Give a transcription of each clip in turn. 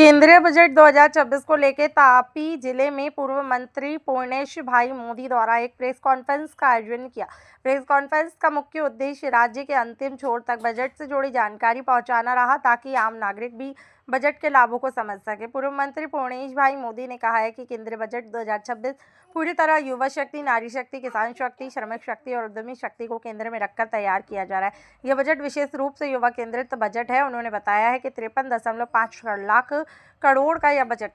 केंद्रीय बजट 2026 को लेकर तापी जिले में पूर्व मंत्री पूर्णेश भाई मोदी द्वारा एक प्रेस कॉन्फ्रेंस का आयोजन किया। प्रेस कॉन्फ्रेंस का मुख्य उद्देश्य राज्य के अंतिम छोर तक बजट से जुड़ी जानकारी पहुंचाना रहा, ताकि आम नागरिक भी बजट के लाभों को समझ सके। पूर्व मंत्री पूर्णेश भाई मोदी ने कहा है कि केंद्रीय बजट 2026 पूरी तरह युवा शक्ति, नारी शक्ति, किसान शक्ति, श्रमिक शक्ति और उद्यमी शक्ति को केंद्र में रखकर तैयार किया जा रहा है। यह बजट विशेष रूप से युवा केंद्रित बजट है। उन्होंने बताया है कि 53.5 लाख करोड़ का यह बजट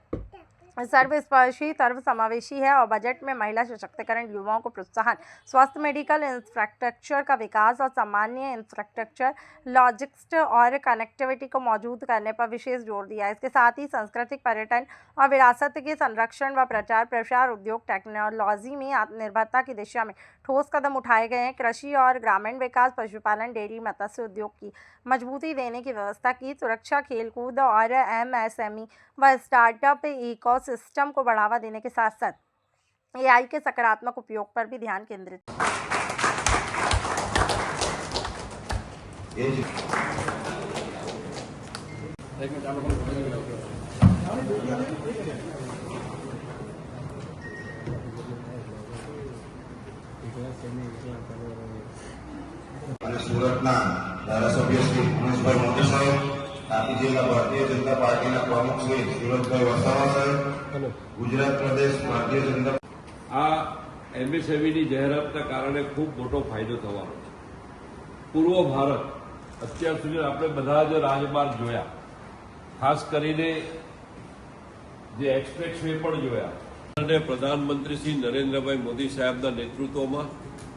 सर्वस्पर्शी, सर्वसमावेशी है और बजट में महिला सशक्तिकरण, युवाओं को प्रोत्साहन, स्वास्थ्य, मेडिकल इंफ्रास्ट्रक्चर का विकास और सामान्य इंफ्रास्ट्रक्चर, लॉजिस्टिक्स और कनेक्टिविटी को मौजूद करने पर विशेष जोर दिया। इसके साथ ही सांस्कृतिक, पर्यटन और विरासत के संरक्षण व प्रचार प्रसार, उद्योग, टेक्नोलॉजी में आत्मनिर्भरता की दिशा में ठोस कदम उठाए गए हैं। कृषि और ग्रामीण विकास, पशुपालन, डेयरी, मत्स्य उद्योग की मजबूती देने की व्यवस्था की। सुरक्षा, खेलकूद और MSME व स्टार्टअप इकोसिस्टम को बढ़ावा देने के साथ साथ AI के सकारात्मक उपयोग पर भी ध्यान केंद्रित। सूरतना धारासभ्य श्री पूर्णेशभाई मोदी साहेब, तापी जिला भारतीय जनता पार्टी प्रमुख श्री सूरजभाई वसावा साहेब, गुजरात प्रदेश भारतीय जनता આ MSMEની જાહેરાતના કારણે ખૂબ મોટો ફાયદો થવાનો છે। પૂર્વ ભારત અત્યાર સુધી આપણે બધા જ રાજમાર્ગ જોયા, ખાસ કરીને જે એક્સપ્રેસ વે પણ જોયા અને પ્રધાનમંત્રી શ્રી નરેન્દ્રભાઈ મોદી સાહેબના નેતૃત્વમાં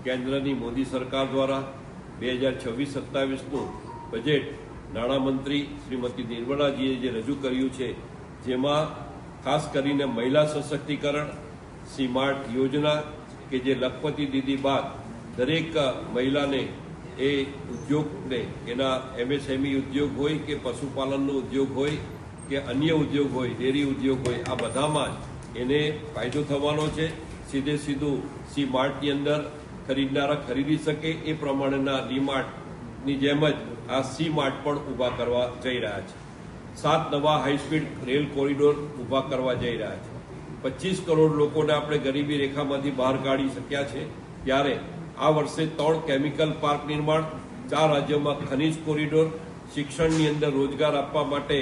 કેન્દ્રની મોદી સરકાર દ્વારા 2026-27નું બજેટ નાણામંત્રી શ્રીમતી નિર્મલાજીએ જે રજૂ કર્યું છે, જેમાં ખાસ કરીને મહિલા સશક્તિકરણ, સ્માર્ટ યોજના કે જે લખપતિ દીદી બાદ દરેક મહિલાને એ ઉદ્યોગને એના MSME ઉદ્યોગ હોય કે પશુપાલનનો ઉદ્યોગ હોય કે અન્ય ઉદ્યોગ હોય, ડેરી ઉદ્યોગ હોય, આ બધામાં જ એને ફાયદો થવાનો છે। સીધે સીધું C-માર્ટની અંદર ખરીદનારા ખરીદી શકે એ પ્રમાણેના ડી-માર્ટની જેમ જ આ C-માર્ટ પણ ઊભા કરવા જઈ રહ્યા છે। 7 નવા હાઈસ્પીડ રેલ કોરિડોર ઊભા કરવા જઈ રહ્યા છે। 25 કરોડ લોકોને આપણે ગરીબી રેખામાંથી બહાર કાઢી શક્યા છે, ત્યારે આ વર્ષે 3 કેમિકલ પાર્ક નિર્માણ, 4 રાજ્યોમાં ખનીજ કોરિડોર, શિક્ષણની અંદર રોજગાર આપવા માટે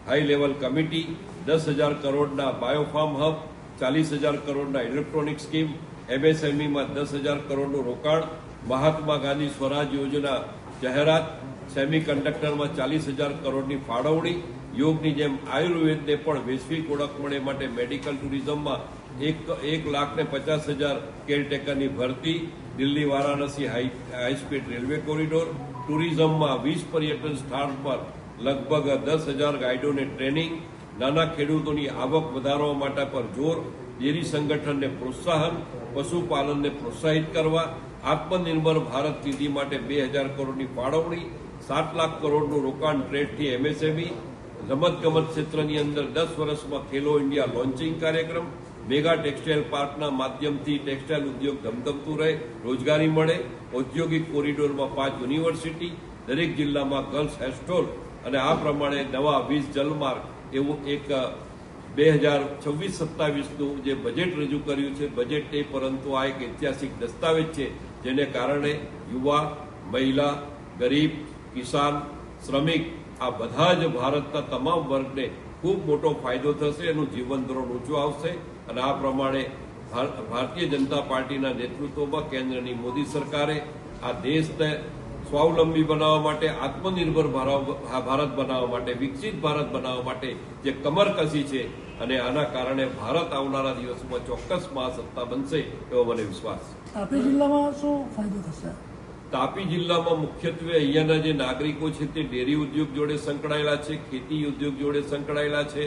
હાઈ લેવલ કમિટી, 10,000 કરોડના બાયોફાર્મ હબ, 40,000 કરોડના ઇલેક્ટ્રોનિક સ્કીમ, MSMEમાં 10,000 કરોડનું રોકાણ, મહાત્મા ગાંધી સ્વરાજ યોજના જાહેરાત, સેમી કન્ડક્ટરમાં 40,000 કરોડની ફાળવણી, યોગની જેમ આયુર્વેદને પણ વૈશ્વિક ઓળખ મળે માટે મેડિકલ ટુરિઝમમાં 1,50,000 કેરટેકરની ભરતી, Delhi Varanasi high speed railway corridor, ટુરિઝમમાં 20 પર્યટન સ્થળ પર લગભગ 10,000 ગાઈડોને ટ્રેનિંગ, નાના ખેડૂતોની આવક વધારવા માટે પર જોર, ડેરી સંગઠનને પ્રોત્સાહન, પશુપાલનને પ્રોત્સાહિત કરવા, આત્મનિર્ભર ભારત નિધિ માટે 2,000 કરોડની ફાળવણી, 7 લાખ કરોડનું રોકાણ ટ્રેડથી MSME, રમતગમત ક્ષેત્રની અંદર 10 વર્ષમાં ખેલો ઇન્ડિયા લોન્ચિંગ કાર્યક્રમ, મેગા ટેક્સટાઇલ પાર્કના માધ્યમથી ટેક્સટાઇલ ઉદ્યોગ ધમધમતું રહે, રોજગારી મળે, ઔદ્યોગિક કોરિડોરમાં 5 યુનિવર્સિટી, દરેક જિલ્લામાં ગર્લ્સ હોસ્ટેલ અને આ પ્રમાણે નવા 20 જલમાર્ગ એવું એક 2026-27નું જે બજેટ રજૂ કર્યું છે બજેટ એ, પરંતુ આ એક ઐતિહાસિક દસ્તાવેજ છે, જેને કારણે યુવા, મહિલા, ગરીબ, કિસાન, શ્રમિક આ બધા જ ભારતના તમામ વર્ગને ખૂબ મોટો ફાયદો થશે, એનું જીવન ધોરણ ઊંચું આવશે અને આ પ્રમાણે ભારતીય જનતા પાર્ટીના નેતૃત્વમાં કેન્દ્રની મોદી સરકારે આ દેશને સ્વાવલંબી બનાવવા માટે, આત્મનિર્ભર ભારત બનાવવા માટે, વિકસિત ભારત બનાવવા માટે જે કમર કસી છે અને આના કારણે ભારત આવનારા દિવસમાં ચોક્કસ મહાસત્તા બનશે એવો મને વિશ્વાસ છે। તાપી જિલ્લામાં શું ફાયદો થશે? તાપી જિલ્લામાં મુખ્યત્વે અહીંયાના જે નાગરિકો છે તે ડેરી ઉદ્યોગ જોડે સંકળાયેલા છે, ખેતી ઉદ્યોગ જોડે સંકળાયેલા છે,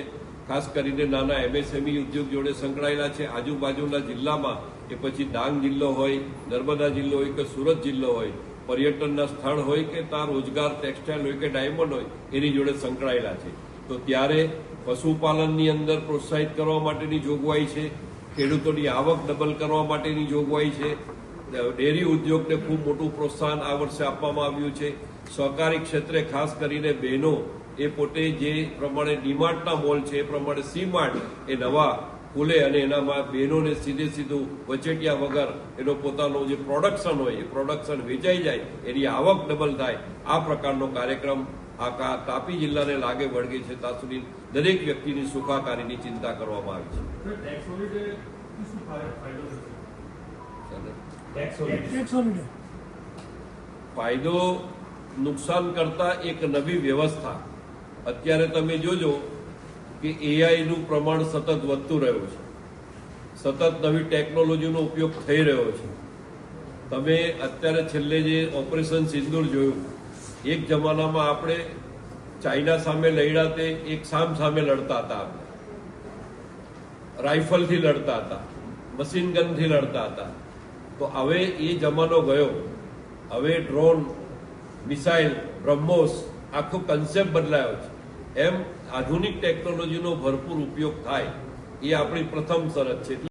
ખાસ કરીને નાના MSME ઉદ્યોગ જોડે સંકળાયેલા છે। આજુબાજુના જિલ્લામાં કે પછી ડાંગ જિલ્લો હોય, નર્મદા જિલ્લો હોય કે સુરત જિલ્લો હોય, પર્યટનના સ્થળ હોય કે ત્યાં રોજગાર, ટેક્સટાઇલ હોય કે ડાયમંડ હોય, એની જોડે સંકળાયેલા છે। તો ત્યારે પશુપાલનની અંદર પ્રોત્સાહિત કરવા માટેની જોગવાઈ છે, ખેડૂતોની આવક ડબલ કરવા માટેની જોગવાઈ છે, ડેરી ઉદ્યોગને ખૂબ મોટું પ્રોત્સાહન આ વર્ષે આપવામાં આવ્યું છે। સહકારી ક્ષેત્રે ખાસ કરીને બહેનો એ પોતે જે પ્રમાણે ડીમાર્ટના મોલ છે એ પ્રમાણે સી માર્ટ એ નવા ખુલે અને એનામાં બહેનોને સીધું વચેટિયા વગર એનો પોતાનો જે પ્રોડક્શન હોય એ પ્રોડક્શન વેચાઈ જાય, એની આવક ડબલ થાય, આ પ્રકારનો કાર્યક્રમ આ તાપી જિલ્લાને લાગે વળગે છે ત્યાં સુધી દરેક વ્યક્તિની સુખાકારીની ચિંતા કરવામાં આવી છે. ટેક્સ હોલિડે ફાયદો નુકસાન કરતા એક નવી વ્યવસ્થા. અત્યારે તમે જોજો કે એઆઈનું પ્રમાણ સતત વધતું રહ્યું છે, સતત નવી ટેકનોલોજીનો ઉપયોગ થઈ રહ્યો છે. તમે અત્યારે છેલ્લે જે ઓપરેશન સિંદૂર જોયું, એક જમાનામાં આપણે ચાઇના સામે લડ્યા તે એક સામે લડતા હતા, રાઇફલથી લડતા હતા, મશીન ગનથી લડતા હતા. તો હવે એ જમાનો ગયો. હવે ડ્રોન, મિસાઇલ, બ્રહ્મોસ આખો કન્સેપ્ટ બદલાયો છે. એમ આધુનિક ટેકનોલોજીનો ભરપૂર ઉપયોગ થાય એ આપણી પ્રથમ શરત છે.